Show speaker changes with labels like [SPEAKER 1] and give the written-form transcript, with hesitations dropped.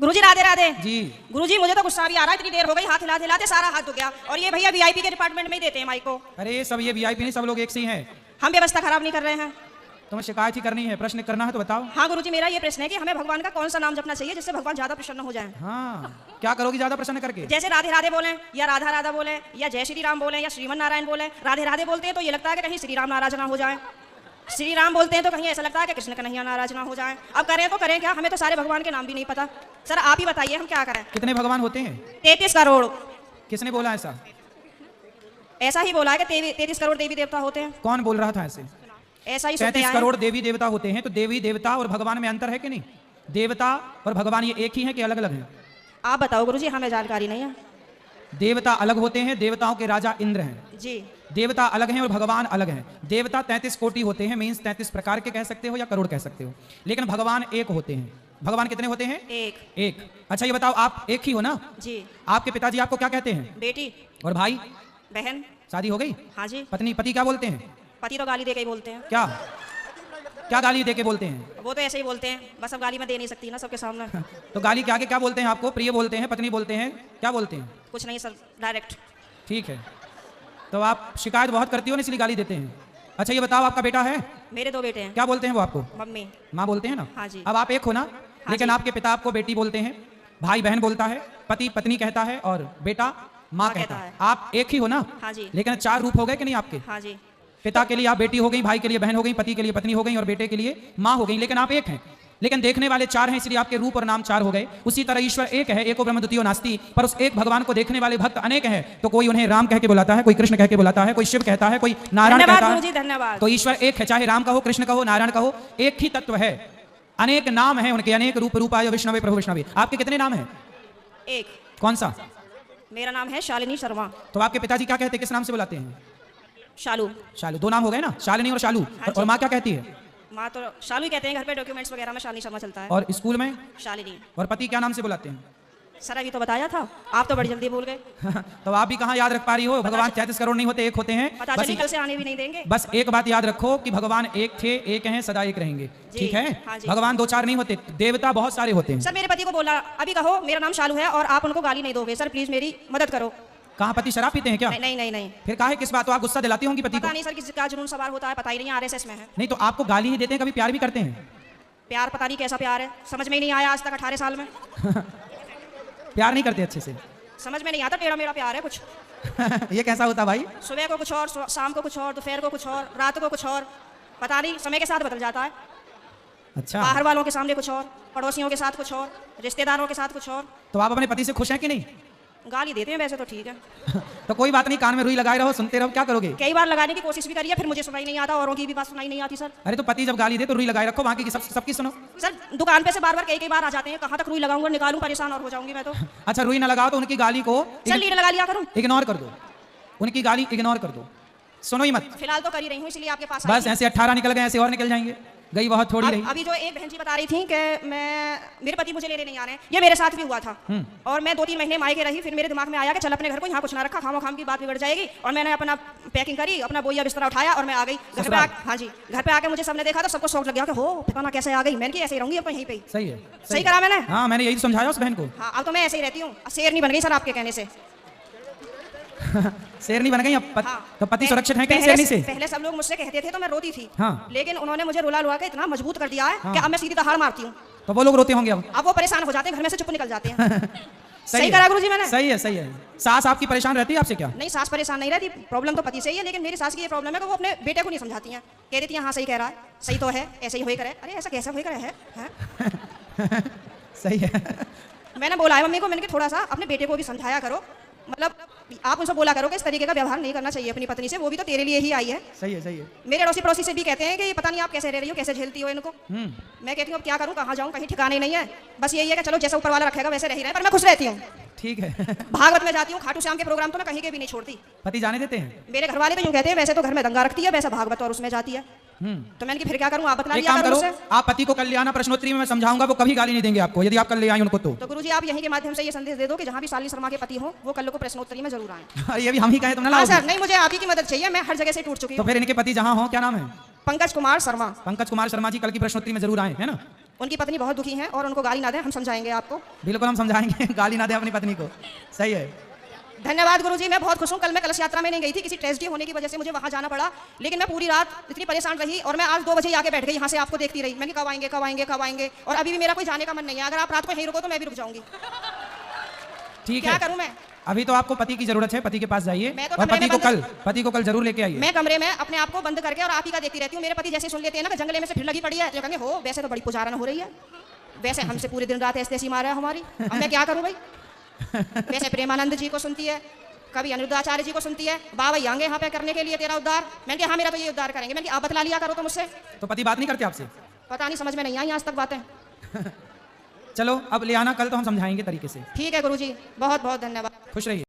[SPEAKER 1] गुरुजी राधे राधे
[SPEAKER 2] जी।
[SPEAKER 1] गुरुजी मुझे तो गुस्सा भी आ रहा है, इतनी देर हो गई, हाथ हिलाते हिलाते सारा हाथ दुख गया। और ये भैया वीआईपी के डिपार्टमेंट में ही देते हैं माइक को।
[SPEAKER 2] अरे सब ये वीआईपी नहीं, सब लोग एक से ही हैं।
[SPEAKER 1] हम व्यवस्था खराब नहीं कर रहे हैं।
[SPEAKER 2] तुम्हें शिकायत ही करनी है, प्रश्न करना है तो बताओ।
[SPEAKER 1] हाँ गुरुजी, मेरा ये प्रश्न है कि हमें भगवान का कौन सा नाम जपना चाहिए जिससे भगवान ज्यादा प्रसन्न हो जाए।
[SPEAKER 2] हाँ, क्या करोगी ज्यादा प्रश्न करके?
[SPEAKER 1] जैसे राधे राधे बोले या राधा राधा बोले या जय श्री राम बोले या श्रीमन नारायण बोले। राधे राधे बोलते हैं तो ये लगता है कि कहीं श्री राम नाराज ना हो जाए, श्री राम बोलते हैं तो कहीं ऐसा लगता है कि कृष्ण कन्हैया नाराज ना हो जाए। अब करें तो करें क्या, हमें तो सारे भगवान के नाम भी नहीं पता। सर आप ही बताइए हम क्या करें।
[SPEAKER 2] कितने भगवान होते हैं?
[SPEAKER 1] 33 करोड़।
[SPEAKER 2] किसने बोला ऐसा?
[SPEAKER 1] ऐसा ही बोला है कि 33 करोड़ देवी देवता होते हैं।
[SPEAKER 2] कौन बोल रहा था ऐसे?
[SPEAKER 1] ऐसा ही
[SPEAKER 2] 33 करोड़ देवी देवता होते हैं, तो देवी देवता और भगवान में अंतर है कि नहीं? देवता और भगवान ये एक ही है कि अलग अलग है?
[SPEAKER 1] आप बताओ गुरुजी, हमें जानकारी नहीं है।
[SPEAKER 2] देवता अलग होते हैं, देवताओं के राजा इंद्र हैं
[SPEAKER 1] जी।
[SPEAKER 2] देवता अलग हैं और भगवान अलग हैं। देवता 33 कोटि होते हैं, मीन्स 33 प्रकार के कह सकते हो या करोड़ कह सकते हो, लेकिन भगवान एक होते हैं। भगवान कितने होते हैं? एक। अच्छा ये बताओ, आप एक ही हो ना?
[SPEAKER 1] जी।
[SPEAKER 2] आपके पिताजी आपको क्या कहते हैं?
[SPEAKER 1] बेटी।
[SPEAKER 2] और भाई?
[SPEAKER 1] बहन।
[SPEAKER 2] शादी हो गई?
[SPEAKER 1] हाँ जी।
[SPEAKER 2] पति क्या बोलते हैं?
[SPEAKER 1] पति तो गाली दे के ही बोलते हैं।
[SPEAKER 2] क्या गाली दे के बोलते हैं?
[SPEAKER 1] वो तो ऐसे ही बोलते हैं, बस अब गाली मैं दे नहीं सकती ना सबके सामने।
[SPEAKER 2] तो गाली के आगे क्या बोलते हैं आपको? प्रिय बोलते हैं, पत्नी बोलते हैं, क्या बोलते हैं?
[SPEAKER 1] कुछ नहीं सर, डायरेक्ट।
[SPEAKER 2] ठीक है, तो आप शिकायत बहुत करती हो ना, इसलिए गाली देते हैं। अच्छा ये बताओ, आपका बेटा है?
[SPEAKER 1] मेरे 2 बेटे हैं।
[SPEAKER 2] क्या बोलते हैं वो आपको?
[SPEAKER 1] मम्मी।
[SPEAKER 2] माँ बोलते हैं ना?
[SPEAKER 1] हाँ जी।
[SPEAKER 2] अब आप एक हो ना?
[SPEAKER 1] हाँ
[SPEAKER 2] लेकिन
[SPEAKER 1] जी।
[SPEAKER 2] आपके पिता आपको बेटी बोलते हैं, भाई बहन बोलता है, पति पत्नी कहता है और बेटा माँ कहता है। आप एक ही हो ना?
[SPEAKER 1] हाँ जी।
[SPEAKER 2] लेकिन 4 रूप हो गए कि नहीं आपके?
[SPEAKER 1] हाँ जी।
[SPEAKER 2] पिता के लिए आप बेटी हो गई, भाई के लिए बहन हो गई, पति के लिए पत्नी हो गई और बेटे के लिए माँ हो गई, लेकिन आप एक हैं। लेकिन देखने वाले 4 हैं, इसलिए आपके रूप और नाम 4 हो गए। उसी तरह ईश्वर एक है, एको ब्रह्म द्वितीयो नास्ति, पर उस एक भगवान को देखने वाले भक्त अनेक हैं। तो कोई उन्हें राम कह के बुलाता है, कोई कृष्ण कह के बुलाता है, कोई शिव कहता है, कोई नारायण कहता है।
[SPEAKER 1] धन्यवाद।
[SPEAKER 2] तो ईश्वर एक है, चाहे राम कहो, कृष्ण कहो, नारायण कहो, एक ही तत्व है। अनेक नाम है उनके, अनेक रूप रूपाय विष्णवे प्रभु विष्णवे। आपके कितने नाम है?
[SPEAKER 1] एक।
[SPEAKER 2] कौन सा?
[SPEAKER 1] मेरा नाम है शालिनी शर्मा।
[SPEAKER 2] तो आपके पिताजी क्या कहते हैं, किस नाम से बुलाते हैं?
[SPEAKER 1] शालू।
[SPEAKER 2] शालू। 2 नाम हो गए ना, शालिनी और शालू। और माँ क्या कहती है?
[SPEAKER 1] माँ तो शालू ही कहते हैं, घर पे डॉक्यूमेंट्स वगैरह में शालिनी शर्मा चलता है।
[SPEAKER 2] और स्कूल में?
[SPEAKER 1] शालिनी।
[SPEAKER 2] और पति क्या नाम से बुलाते हैं?
[SPEAKER 1] सर अभी तो बताया था, आप तो बड़ी जल्दी भूल गए।
[SPEAKER 2] तो आप भी कहाँ याद रख पा रही हो? भगवान 33 करोड़ नहीं होते, एक होते हैं।
[SPEAKER 1] पता चली कल से आने भी नहीं देंगे।
[SPEAKER 2] बस एक बात याद रखो कि भगवान एक थे, एक हैं, सदा एक रहेंगे। ठीक है?
[SPEAKER 1] हाँ जी।
[SPEAKER 2] भगवान 2-4 नहीं होते, देवता बहुत सारे होते हैं।
[SPEAKER 1] सर मेरे पति को बोला अभी कहो मेरा नाम शालू है और आप उनको गाली नहीं दोगे। सर प्लीज मेरी मदद करो।
[SPEAKER 2] कहाँ पति शराब पीते हैं क्या?
[SPEAKER 1] नहीं नहीं नहीं।
[SPEAKER 2] फिर काहे किस बात? तो आप गुस्सा दिलाती होंगी पति को?
[SPEAKER 1] पता नहीं सर किसका जुनून सवार होता है, पता ही नहीं, आरएसएस में है।
[SPEAKER 2] नहीं तो आपको गाली ही देते हैं, कभी प्यार भी करते हैं?
[SPEAKER 1] प्यार पता नहीं कैसा प्यार है, समझ में ही नहीं आया आज तक 18 साल में।
[SPEAKER 2] प्यार नहीं करते अच्छे से?
[SPEAKER 1] समझ में नहीं आता, टेढ़ा मेरा प्यार है कुछ।
[SPEAKER 2] ये कैसा होता भाई?
[SPEAKER 1] सुबह को कुछ और, शाम को कुछ और, दोपहर को कुछ और, रात को कुछ और, पता नहीं समय के साथ बदल जाता है।
[SPEAKER 2] अच्छा।
[SPEAKER 1] बाहर वालों के सामने कुछ और, पड़ोसियों के साथ कुछ और, रिश्तेदारों के साथ कुछ और।
[SPEAKER 2] तो आप अपने पति से खुश हैं कि नहीं?
[SPEAKER 1] गाली देते हैं वैसे तो ठीक है।
[SPEAKER 2] तो कोई बात नहीं, कान में रुई लगाए रहो, सुनते रहो, क्या करोगे?
[SPEAKER 1] कई बार लगाने की कोशिश भी करी है, फिर मुझे सुनाई नहीं आता, औरों की भी बात सुनाई नहीं आती सर।
[SPEAKER 2] अरे तो पति जब गाली दे तो रुई लगाए रखो, बाकी की सबकी सुनो।
[SPEAKER 1] सर दुकान पे से बार बार कई बार आ जाते हैं, कहाँ तक रुई लगाऊंगा, निकालूं, परेशान और हो जाऊंगी मैं तो।
[SPEAKER 2] अच्छा रुई ना लगाओ तो उनकी गाली को
[SPEAKER 1] सर लीड लगा लिया करूं?
[SPEAKER 2] इग्नोर कर दो, उनकी गाली इग्नोर कर दो, सुनो ही मत।
[SPEAKER 1] फिलहाल तो कर ही रही हूँ, इसलिए आपके पास
[SPEAKER 2] बस ऐसे 18 निकल गए, ऐसे और निकल जाएंगे, गई बहुत थोड़ी रही।
[SPEAKER 1] अभी जो एक बहन जी बता रही थी कि मेरे पति मुझे लेने नहीं आ रहे हैं, ये मेरे साथ भी हुआ था। और मैं 2-3 महीने मायके रही, फिर मेरे दिमाग में आया कि चल अपने घर को यहाँ कुछ ना रखा, खाम की बात बिगड़ जाएगी। और मैंने अपना पैकिंग करी, अपना बोरिया बिस्तरा उठाया और मैं आ गई घर पे। हाँ जी, घर पे आके मुझे सबने देखा तो सबको शौक लग गया कि हो पता ना कैसे आ गई। मैंने कि ऐसे ही रहूंगी अब यहीं पे।
[SPEAKER 2] सही है,
[SPEAKER 1] सही करा मैंने?
[SPEAKER 2] हाँ मैंने यही समझाया उस बहन को।
[SPEAKER 1] हाँ अब तो मैं ऐसे ही रहती हूँ, शेर नहीं बन गई सर आपके कहने से।
[SPEAKER 2] शेरनी बन गई अब?
[SPEAKER 1] हाँ।
[SPEAKER 2] तो पति सुरक्षित है कि शेरनी से?
[SPEAKER 1] पहले सब लोग मुझसे कहते थे तो मैं रोती थी।
[SPEAKER 2] हाँ।
[SPEAKER 1] लेकिन उन्होंने मुझे रुला रुला के इतना मजबूत कर दिया है कि अब मैं सीधी दहाड़ मारती हूँ।
[SPEAKER 2] तो वो लोग रोते होंगे अब
[SPEAKER 1] वो परेशान हो जाते हैं, घर में से चुप निकल जाते हैं।
[SPEAKER 2] सही
[SPEAKER 1] करा गुरुजी मैंने?
[SPEAKER 2] सही है, सही है। सास आपकी परेशान रहती है आपसे क्या?
[SPEAKER 1] नहीं सास परेशान नहीं रहती, प्रॉब्लम तो पति से ही है। लेकिन मेरी सास की ये प्रॉब्लम है कि वो अपने बेटे को नहीं समझाती हैं। कह देती है हाँ सही कह रहा है, सही तो है, ऐसे ही होई करे। अरे ऐसा कैसा होई करे है?
[SPEAKER 2] सही है।
[SPEAKER 1] मैंने बोला है मम्मी को, मैंने कि थोड़ा सा अपने बेटे को भी समझाया करो, मतलब आप उनसे बोला करो कि इस तरीके का व्यवहार नहीं करना चाहिए अपनी पत्नी से, वो भी तो तेरे लिए ही आई है।
[SPEAKER 2] सही है, सही है।
[SPEAKER 1] मेरे अड़ोसी पड़ोसी से भी कहते हैं कि पता नहीं आप कैसे रह रही हो, कैसे झेलती हो इनको। मैं कहती हूँ अब क्या करूँ, कहाँ जाऊँ, कहीं ठिकाने नहीं है। बस यही है कि चलो जैसा ऊपर वाला रखेगा वैसे रही रहे, पर मैं खुश रहती हूँ। ठीक है। भागवत में जाती हूँ, खाटू श्याम के प्रोग्राम तो मैं कहीं के भी नहीं छोड़ती।
[SPEAKER 2] पति जाने देते हैं?
[SPEAKER 1] मेरे घर वाले तो यूँ कहते हैं वैसे तो घर में दंगा रखती है, वैसा भागवत और उसमें जाती है। तो मैंने कि फिर क्या करूँ, आप बता दिया करो।
[SPEAKER 2] आप पति को कल ले आना, प्रश्नोत्तरी में मैं समझाऊंगा, वो कभी गाली नहीं देंगे आपको यदि आप कल ले आए उनको। तो गुरुजी
[SPEAKER 1] आप यहीं के माध्यम से ये संदेश दे दो कि जहाँ भी शालिनी शर्मा के पति हो वो कल को प्रश्नोत्तरी में जरूर आए।
[SPEAKER 2] ये भी हम ही कहे तुमने ना?
[SPEAKER 1] सर नहीं, मुझे आप ही की मदद चाहिए, मैं हर जगह से टूट चुकी हूँ।
[SPEAKER 2] तो फिर इनके पति जहाँ हो, क्या नाम है?
[SPEAKER 1] पंकज कुमार शर्मा।
[SPEAKER 2] पंकज कुमार शर्मा जी कल की प्रश्नोत्तरी में जरूर आए, है ना?
[SPEAKER 1] उनकी पत्नी बहुत दुखी है और उनको गाली ना दें, हम समझाएंगे आपको।
[SPEAKER 2] बिल्कुल हम समझाएंगे, गाली ना दे अपनी पत्नी को। सही है।
[SPEAKER 1] धन्यवाद गुरुजी, मैं बहुत खुश हूँ। कल मैं कलश यात्रा में नहीं गई थी, किसी ट्रेजेडी होने की वजह से मुझे वहाँ जाना पड़ा, लेकिन मैं पूरी रात इतनी परेशान रही और मैं आज 2 बजे आके बैठ गई यहाँ से आपको देखती रही। मैंने कब आएंगे कब आएंगे कब आएंगे, और अभी भी मेरा कोई जाने का मन नहीं है। अगर आप रात को यहीं रुको तो मैं भी रुक जाऊंगी।
[SPEAKER 2] ठीक
[SPEAKER 1] क्या
[SPEAKER 2] है,
[SPEAKER 1] करूँ मैं?
[SPEAKER 2] अभी तो आपको पति की जरूरत है, पति के पास जाइए
[SPEAKER 1] मैं तो
[SPEAKER 2] और
[SPEAKER 1] कमरे
[SPEAKER 2] पति
[SPEAKER 1] में
[SPEAKER 2] को कल जरूर लेके आइए।
[SPEAKER 1] मैं कमरे में अपने आप को बंद करके और आप ही का देखती रहती हूँ। मेरे पति जैसे सुन लेते हैं ना कि जंगले में से फिर लगी पड़ी है, तो कहेंगे हो वैसे तो बड़ी पुजारन हो रही है, वैसे हमसे पूरे दिन रात ऐसी मारा है हमारी, अब मैं क्या करूँ भाई। वैसे प्रेमानंद जी को सुनती है, कभी अनिरुद्धाचार्य जी को सुनती है, बाबा आएंगे यहाँ पे करने के लिए तेरा उद्धार। मैंने कहा हाँ मेरा तो ये उद्धार करेंगे। मैंने कहा आप बतला लिया करो तो मुझसे।
[SPEAKER 2] तो पति बात नहीं करते आपसे?
[SPEAKER 1] पता नहीं, समझ में नहीं आई आज तक बातें।
[SPEAKER 2] चलो अब ले आना, कल तो हम समझाएंगे तरीके से।
[SPEAKER 1] ठीक है गुरुजी, बहुत बहुत धन्यवाद।
[SPEAKER 2] खुश रहिए।